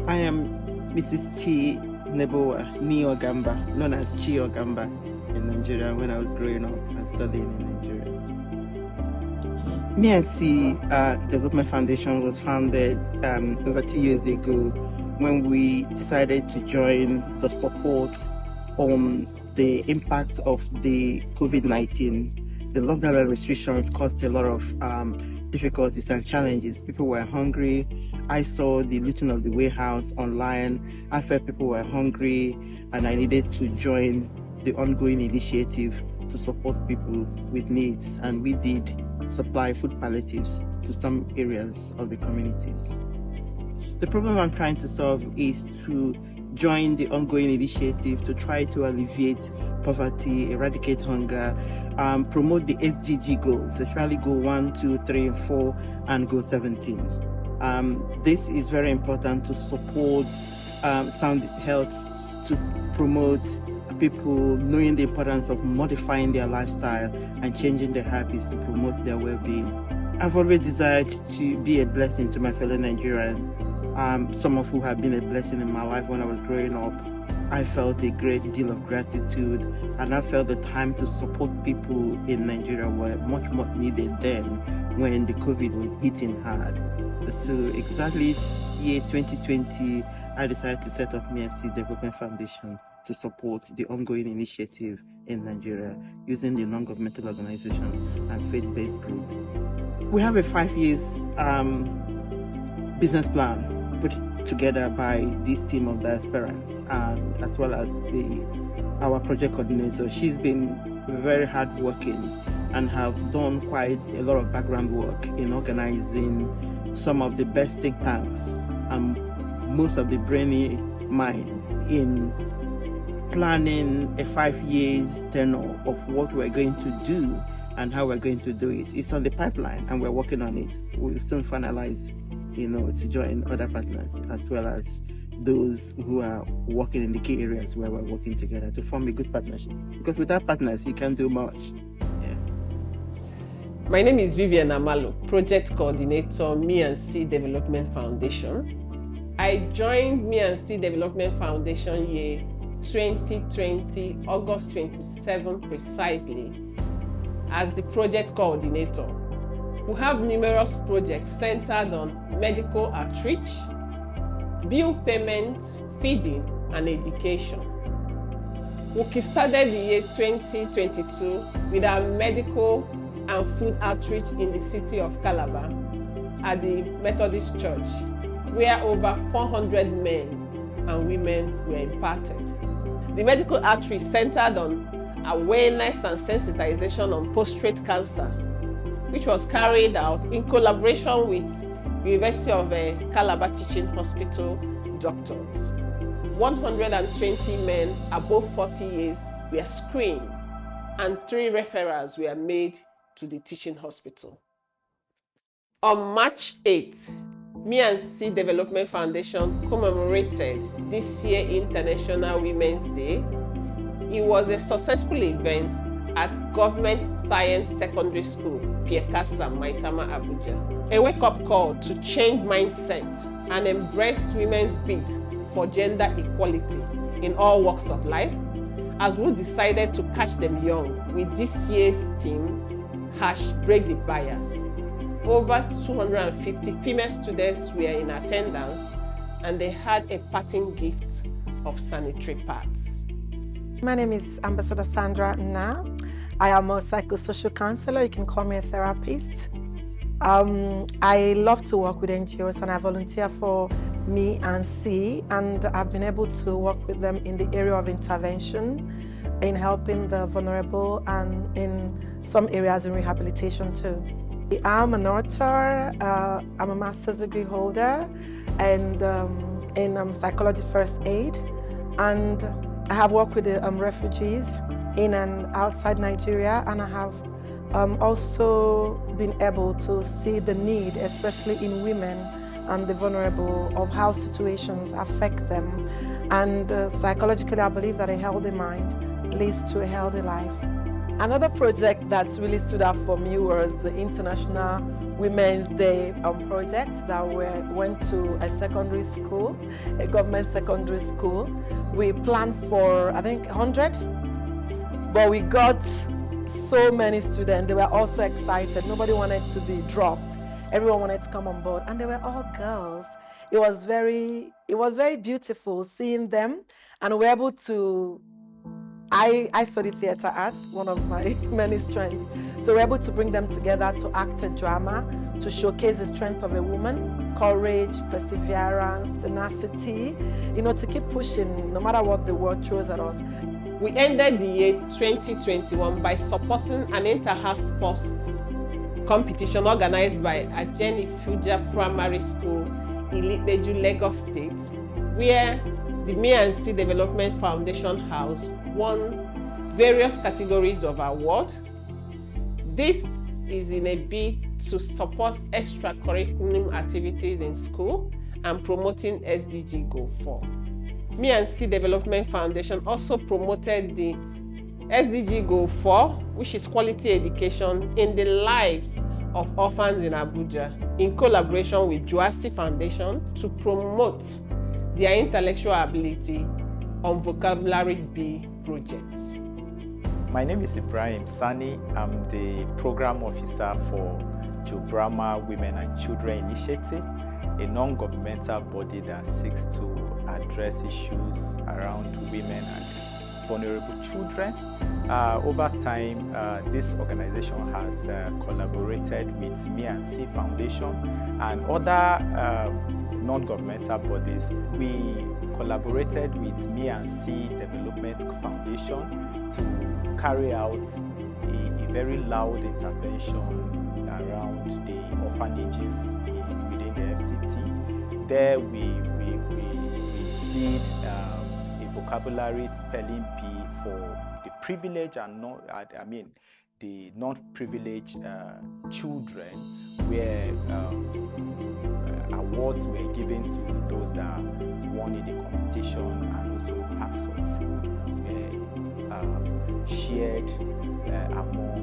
I am Mrs. Chi Neboa Niogamba, known as Chi Ogamba in Nigeria when I was growing up and studying in Nigeria. MNC Development Foundation was founded over 2 years ago when we decided to join the support on the impact of the COVID-19. The lockdown and restrictions caused a lot of difficulties and challenges. People were hungry. I saw the looting of the warehouse online. I felt people were hungry and I needed to join the ongoing initiative to support people with needs, and we did supply food palliatives to some areas of the communities. The problem I'm trying to solve is to join the ongoing initiative to try to alleviate poverty, eradicate hunger, promote the SDG goals, especially goal 1, 2, 3, and 4, and goal 17. This is very important to support sound health, to promote people knowing the importance of modifying their lifestyle and changing their habits to promote their well-being. I've always desired to be a blessing to my fellow Nigerians, some of who have been a blessing in my life when I was growing up. I felt a great deal of gratitude, and I felt the time to support people in Nigeria were much more needed then when the COVID was hitting hard. So exactly year 2020, I decided to set up MNC Development Foundation to support the ongoing initiative in Nigeria using the non-governmental organization and faith-based groups. We have a 5-year business plan put together by this team of diasporans, as well as our project coordinator. She's been very hardworking and have done quite a lot of background work in organizing some of the best think tanks and most of the brainy minds in planning a 5 years tenure of what we're going to do and how we're going to do it. It's on the pipeline and we're working on it. We'll soon finalize, to join other partners as well as those who are working in the key areas where we're working together to form a good partnership. Because without partners, you can't do much. Yeah. My name is Vivian Amalo, Project Coordinator, MNC Development Foundation. I joined MNC Development Foundation year 2020, August 27 precisely, as the project coordinator. We have numerous projects centered on medical outreach, bill payment, feeding, and education. We started the year 2022 with our medical and food outreach in the city of Calabar at the Methodist Church, where over 400 men and women were impacted. The medical outreach centered on awareness and sensitization on prostate cancer, which was carried out in collaboration with University of Calabar Teaching Hospital doctors. 120 men above 40 years were screened and 3 referrals were made to the teaching hospital. On March 8th, MNC Development Foundation commemorated this year International Women's Day. It was a successful event at Government Science Secondary School, Piekasa, Maitama, Abuja. A wake-up call to change mindset and embrace women's bid for gender equality in all walks of life, as we decided to catch them young with this year's theme, #Break the Bias. Over 250 female students were in attendance and they had a parting gift of sanitary pads. My name is Ambassador Sandra Na. I am a psychosocial counselor. You can call me a therapist. I love to work with NGOs and I volunteer for MNC, and I've been able to work with them in the area of intervention, in helping the vulnerable, and in some areas in rehabilitation too. I'm an author, I'm a master's degree holder, and in psychology first aid, and I have worked with the refugees in and outside Nigeria, and I have also been able to see the need, especially in women and the vulnerable, of how situations affect them. And psychologically, I believe that a healthy mind leads to a healthy life. Another project that really stood out for me was the International Women's Day project that we went to a secondary school, a government secondary school. We planned for, I think, 100, but we got so many students. They were also excited. Nobody wanted to be dropped. Everyone wanted to come on board, and they were all girls. It was very beautiful seeing them, and we were able to. I studied theatre arts, one of my many strengths. So we're able to bring them together to act a drama, to showcase the strength of a woman, courage, perseverance, tenacity, to keep pushing no matter what the world throws at us. We ended the year 2021 by supporting an inter-house sports competition organized by Ajeni Fuja Primary School in Ilepeju, Lagos State, where the Me and C Development Foundation House won various categories of award. This is in a bid to support extracurricular activities in school and promoting SDG Goal 4. Me and C Development Foundation also promoted the SDG Goal 4, which is quality education in the lives of orphans in Abuja, in collaboration with Juasi Foundation to promote their intellectual ability on Vocabulary B projects. My name is Ibrahim Sani. I'm the Program Officer for Jubrama Women and Children Initiative, a non-governmental body that seeks to address issues around women and vulnerable children. Over time, this organization has collaborated with Me and C Foundation and other non-governmental bodies. We collaborated with Me and C Development Foundation to carry out a very loud intervention around the orphanages within the FCT. There we did a vocabulary spelling bee for the privileged and the non-privileged children, where awards were given to those that won in the competition, and also packs of food were shared among.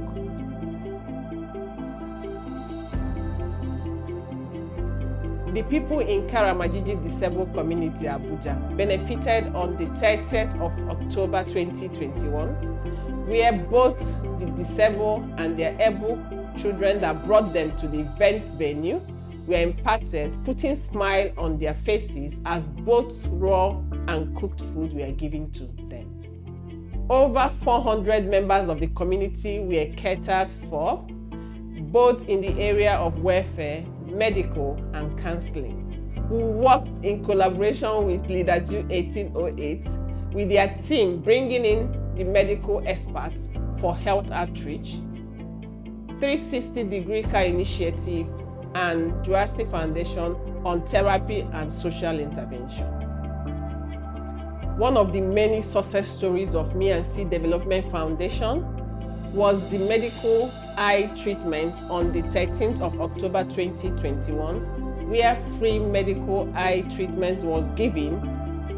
The people in Karamajiji Disabled Community, Abuja, benefited on the 30th of October 2021, where both the disabled and their able children that brought them to the event venue were impacted, putting smile on their faces as both raw and cooked food were given to them. Over 400 members of the community were catered for, both in the area of welfare, medical, and counseling. We worked in collaboration with Leaderju 1808 with their team bringing in the medical experts for health outreach, 360-degree Care Initiative, and Juasi Foundation on therapy and social intervention. One of the many success stories of Me and C Development Foundation was the medical eye treatment on the 13th of October 2021, where free medical eye treatment was given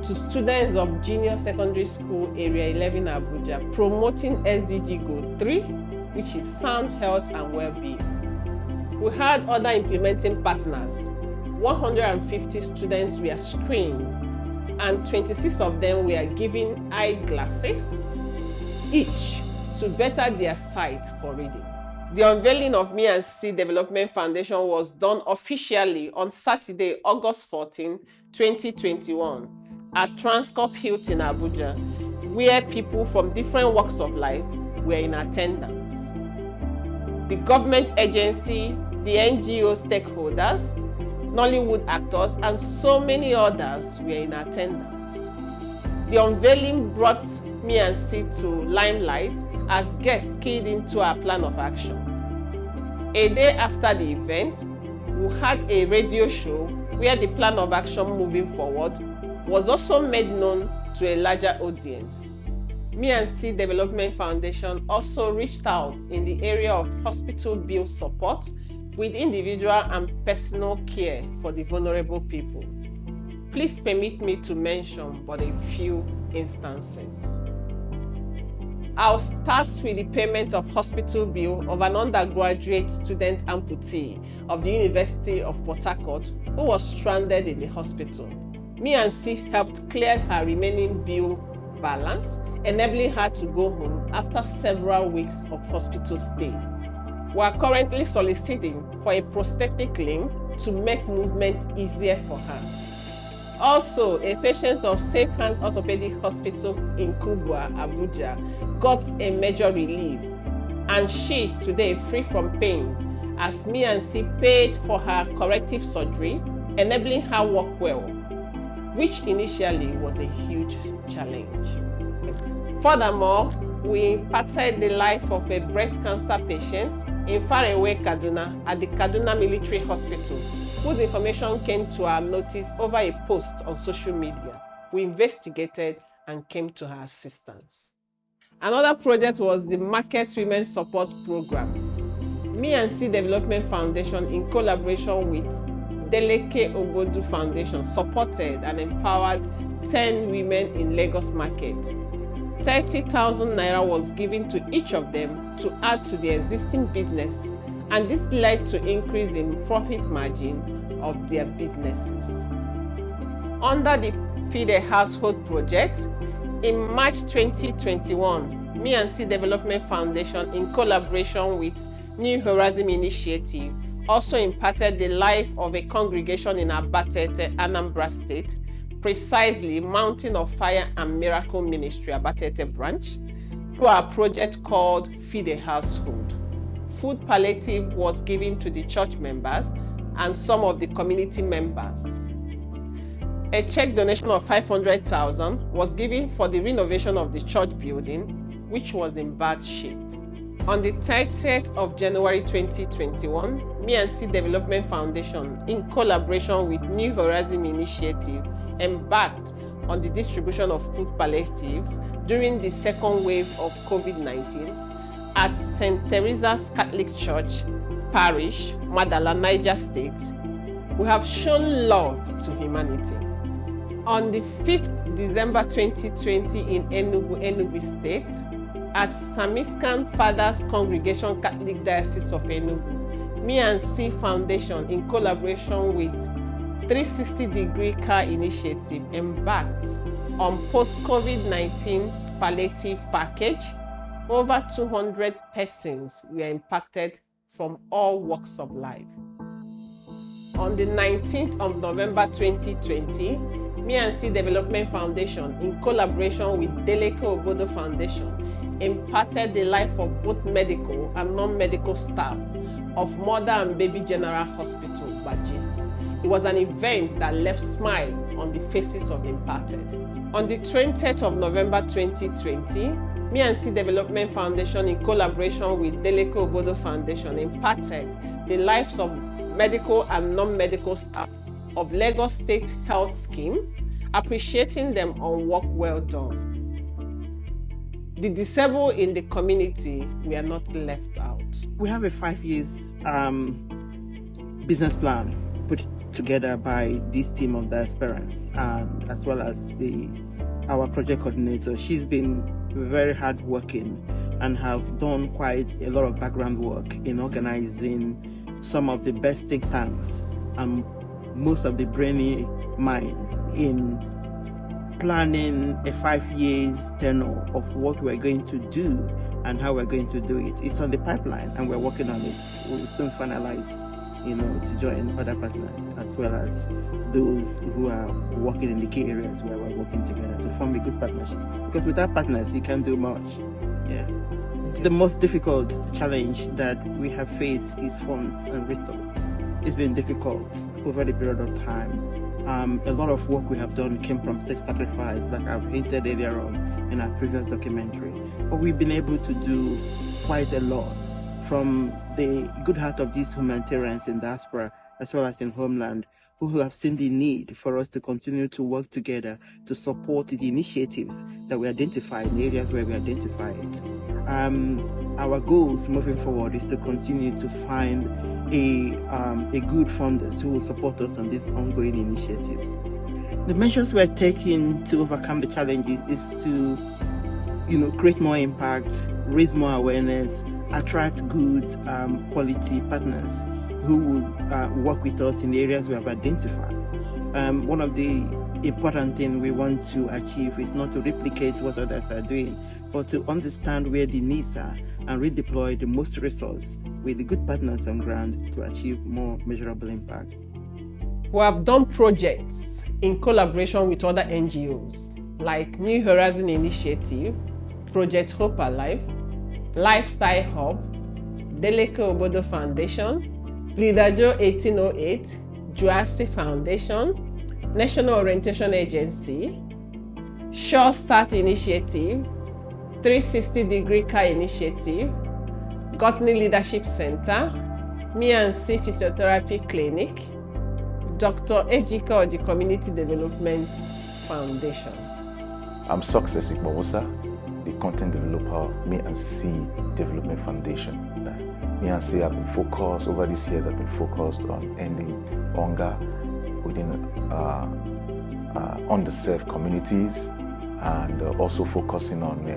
to students of Junior Secondary School Area 11 Abuja, promoting SDG Goal 3, which is sound health and well-being. We had other implementing partners. 150 students were screened, and 26 of them were given eyeglasses each to better their sight for reading. The unveiling of Me and C Development Foundation was done officially on Saturday, August 14, 2021, at Transcorp Hilton, Abuja, where people from different walks of life were in attendance. The government agency, the NGO stakeholders, Nollywood actors, and so many others were in attendance. The unveiling brought Me and C to limelight as guests keyed into our plan of action. A day after the event, we had a radio show where the plan of action moving forward was also made known to a larger audience. Me and C Development Foundation also reached out in the area of hospital bill support with individual and personal care for the vulnerable people. Please permit me to mention but a few instances. I'll start with the payment of hospital bill of an undergraduate student amputee of the University of Port Harcourt who was stranded in the hospital. Me and C helped clear her remaining bill balance, enabling her to go home after several weeks of hospital stay. We are currently soliciting for a prosthetic limb to make movement easier for her. Also, a patient of Safe Hands Orthopedic Hospital in Kubwa, Abuja, got a major relief, and she is today free from pains as me and C paid for her corrective surgery, enabling her walk well, which initially was a huge challenge. Furthermore, we impacted the life of a breast cancer patient in faraway Kaduna at the Kaduna Military Hospital, whose information came to our notice over a post on social media. We investigated and came to her assistance. Another project was the Market Women Support Program. Me and C Development Foundation, in collaboration with Deleke Obodu Foundation, supported and empowered 10 women in Lagos Market. 30,000 naira was given to each of them to add to the existing business, and this led to increase in profit margin of their businesses. Under the Feed a Household project, in March 2021, Me and C Development Foundation, in collaboration with New Horizon Initiative, also impacted the life of a congregation in Abatete, Anambra State, precisely Mountain of Fire and Miracle Ministry, Abatete branch, through our project called Feed a Household. Food palliative was given to the church members and some of the community members. A check donation of 500,000 was given for the renovation of the church building, which was in bad shape. On the 30th of January 2021, Me and C Development Foundation, in collaboration with New Horizon Initiative, embarked on the distribution of food palliatives during the second wave of COVID-19 at St. Teresa's Catholic Church, Parish, Madala, Niger State. We have shown love to humanity. On the 5th December 2020 in Enugu State, at Samiskan Fathers Congregation Catholic Diocese of Enugu, Me and C Foundation, in collaboration with 360-Degree Car Initiative, embarked on post-COVID-19 palliative package. Over 200 persons were impacted from all walks of life. On the 19th of November 2020, Me and C Development Foundation, in collaboration with Deleke Obodo Foundation, imparted the life of both medical and non-medical staff of Mother and Baby General Hospital, Baji. It was an event that left smile on the faces of the impacted. On the 20th of November 2020, Me and C Development Foundation, in collaboration with Deleke Obodo Foundation, imparted the lives of medical and non-medical staff of Lagos State Health Scheme, appreciating them on work well done. The disabled in the community were not left out. We have a 5-year business plan put together by this team of Diasporans, as well as our project coordinator. She's been very hardworking and have done quite a lot of background work in organizing some of the best think tanks and most of the brainy minds in planning a 5 years tenure of what we're going to do and how we're going to do it. It's on the pipeline and we're working on it. We'll soon finalize, to join other partners as well as those who are working in the key areas where we're working together to form a good partnership. Because without partners, you can't do much. Yeah. The most difficult challenge that we have faced is funds and resources. It's been difficult over the period of time. A lot of work we have done came from self-sacrifice, like I've hinted earlier on in our previous documentary. But we've been able to do quite a lot from the good heart of these humanitarians in diaspora as well as in homeland, who have seen the need for us to continue to work together to support the initiatives that we identify in areas where we identify it. Our goals moving forward is to continue to find a good funders who will support us on these ongoing initiatives. The measures we're taking to overcome the challenges is to create more impact, raise more awareness, attract good quality partners who will work with us in the areas we have identified. One of the important things we want to achieve is not to replicate what others are doing, but to understand where the needs are and redeploy the most resource with the good partners on ground to achieve more measurable impact. We have done projects in collaboration with other NGOs like New Horizon Initiative, Project Hope Alive, Lifestyle Hub, Deleke Obodo Foundation, Lidajo 1808, Juasi Foundation, National Orientation Agency, Sure Start Initiative, 360-Degree Car Initiative, Gotney Leadership Center, Me&C Physiotherapy Clinic, Dr. Ejike Orji Community Development Foundation. I'm Success Ikmawosa, the content developer of Me&C Development Foundation. Me&C have been focused, over these years, have been focused on ending hunger within underserved communities, and also focusing on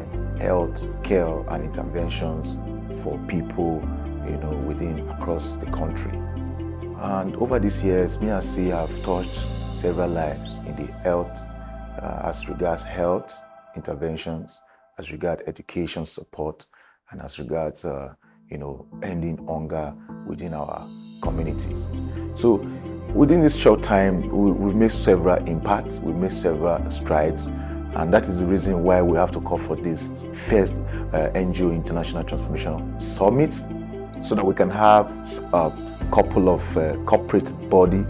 health care and interventions for people, across the country. And over these years, Me&C have touched several lives in the health, as regards health interventions, as regards education support, and as regards, ending hunger within our communities. So within this short time, we've made several impacts, we've made several strides, and that is the reason why we have to call for this first NGO International Transformation Summit, so that we can have a couple of corporate body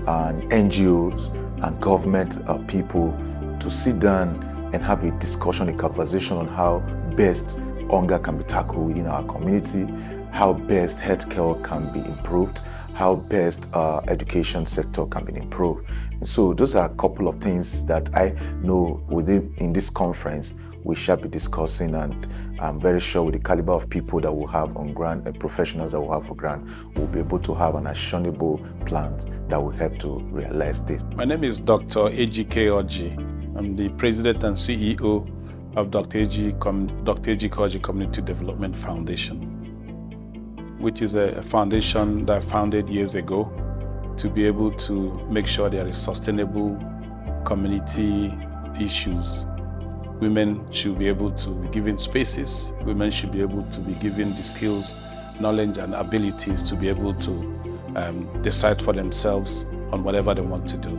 and NGOs and government people to sit down and have a discussion, a conversation on how best hunger can be tackled within our community, how best healthcare can be improved, how best education sector can be improved. And so those are a couple of things that I know in this conference we shall be discussing, and I'm very sure with the caliber of people that we'll have on ground and professionals that we'll have for ground, we'll be able to have an actionable plan that will help to realize this. My name is Dr. Ejike Orji. I'm the President and CEO of Dr. Ejike Orji Community Development Foundation, which is a foundation that I founded years ago to be able to make sure there is sustainable community issues. Women should be able to be given spaces. Women should be able to be given the skills, knowledge, and abilities to be able to decide for themselves on whatever they want to do.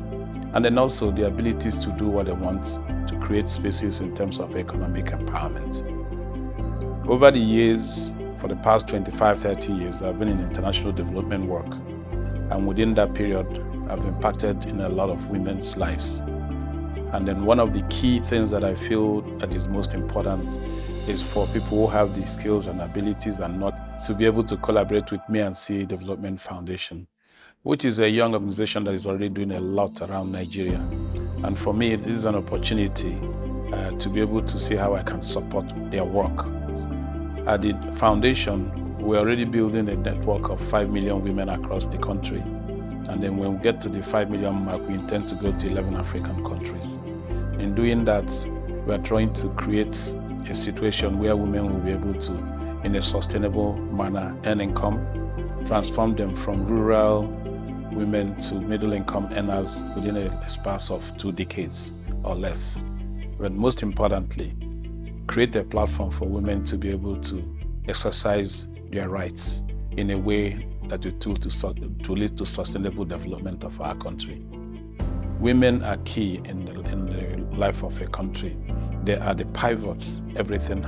And then also the abilities to do what they want, to create spaces in terms of economic empowerment. Over the years, for the past 25, 30 years, I've been in international development work. And within that period, I've impacted in a lot of women's lives. And then one of the key things that I feel that is most important is for people who have the skills and abilities and not to be able to collaborate with Me&C Development Foundation, which is a young organization that is already doing a lot around Nigeria. And for me, this is an opportunity to be able to see how I can support their work. At the foundation, we're already building a network of 5 million women across the country. And then when we get to the 5 million mark, we intend to go to 11 African countries. In doing that, we are trying to create a situation where women will be able to, in a sustainable manner, earn income, transform them from rural women to middle-income earners within a span of 2 decades or less. But most importantly, create a platform for women to be able to exercise their rights in a way that will lead to sustainable development of our country. Women are key in the life of a country. They are the pivots everything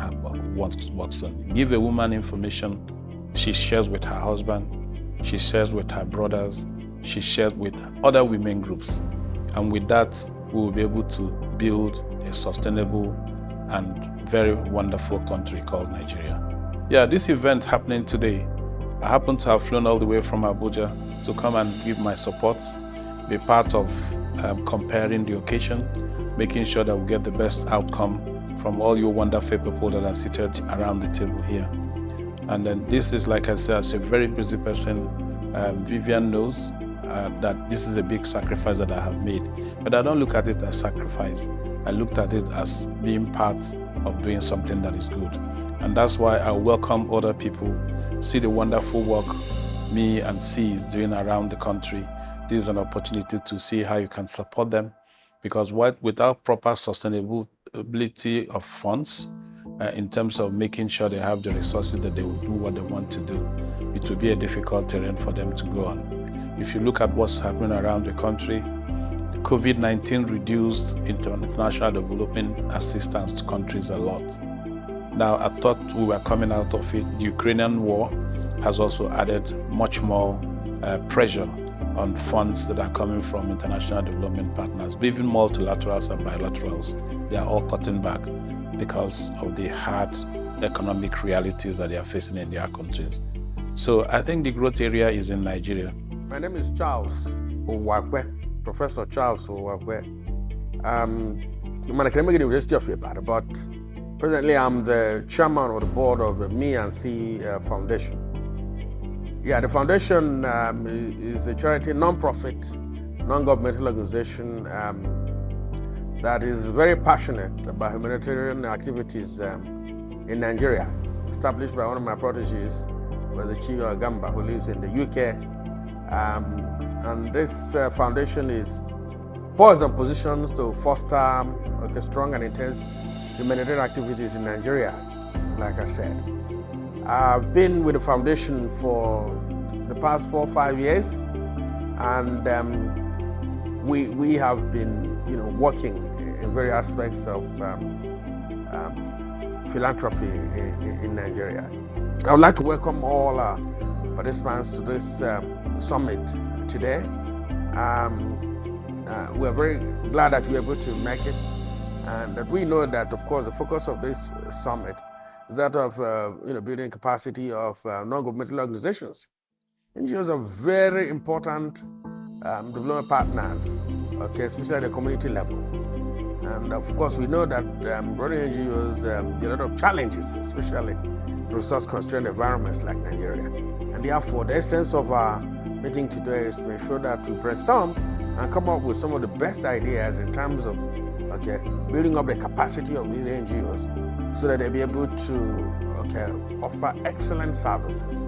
works on. Give a woman information, she shares with her husband, she shares with her brothers, she shares with other women groups. And with that, we will be able to build a sustainable and very wonderful country called Nigeria. Yeah, this event happening today, I happen to have flown all the way from Abuja to come and give my support, be part of comparing the occasion, making sure that we get the best outcome from all you wonderful people that are seated around the table here. And then this is, like I said, as a very busy person, Vivian knows that this is a big sacrifice that I have made. But I don't look at it as sacrifice. I looked at it as being part of doing something that is good. And that's why I welcome other people, see the wonderful work me and C is doing around the country. This is an opportunity to see how you can support them, because without proper sustainability of funds, in terms of making sure they have the resources that they will do what they want to do, it will be a difficult terrain for them to go on. If you look at what's happening around the country, COVID-19 reduced international development assistance to countries a lot. Now, I thought we were coming out of it. The Ukrainian war has also added much more pressure on funds that are coming from international development partners, even multilaterals and bilaterals. They are all cutting back because of the hard economic realities that they are facing in their countries. So I think the growth area is in Nigeria. My name is Charles Owakwe, Professor Charles Owakwe. I'm at Academic University of Ibadan, but presently I'm the chairman of the board of the Me and C Foundation. Yeah, the foundation is a charity, non-profit, non-governmental organization that is very passionate about humanitarian activities in Nigeria, established by one of my proteges, Chiyo Agamba, who lives in the UK. And this foundation is poised on positions to foster strong and intense humanitarian activities in Nigeria, like I said. I've been with the foundation for the past 4 or 5 years, and we have been, working in various aspects of philanthropy in Nigeria. I would like to welcome all our participants to this summit today. We are very glad that we are able to make it, and that we know that, of course, the focus of this summit is that of building capacity of non-governmental organizations. NGOs are very important development partners, especially at the community level. And of course, we know that running NGOs there are a lot of challenges, especially in resource-constrained environments like Nigeria. And therefore, the essence of our meeting today is to ensure that we brainstorm and come up with some of the best ideas in terms of building up the capacity of these NGOs so that they'll be able to offer excellent services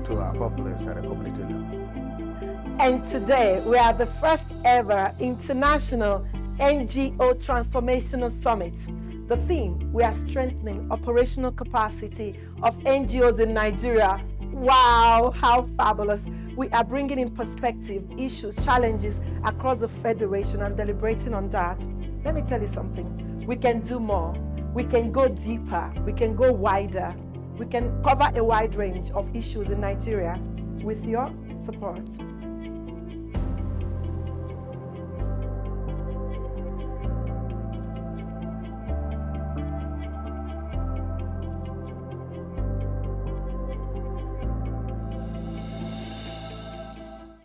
to our populace at a community level. And today, we are the first ever International NGO Transformational Summit. The theme, we are strengthening operational capacity of NGOs in Nigeria. Wow, how fabulous. We are bringing in perspective, issues, challenges across the Federation and deliberating on that. Let me tell you something, we can do more. We can go deeper, we can go wider. We can cover a wide range of issues in Nigeria with your support.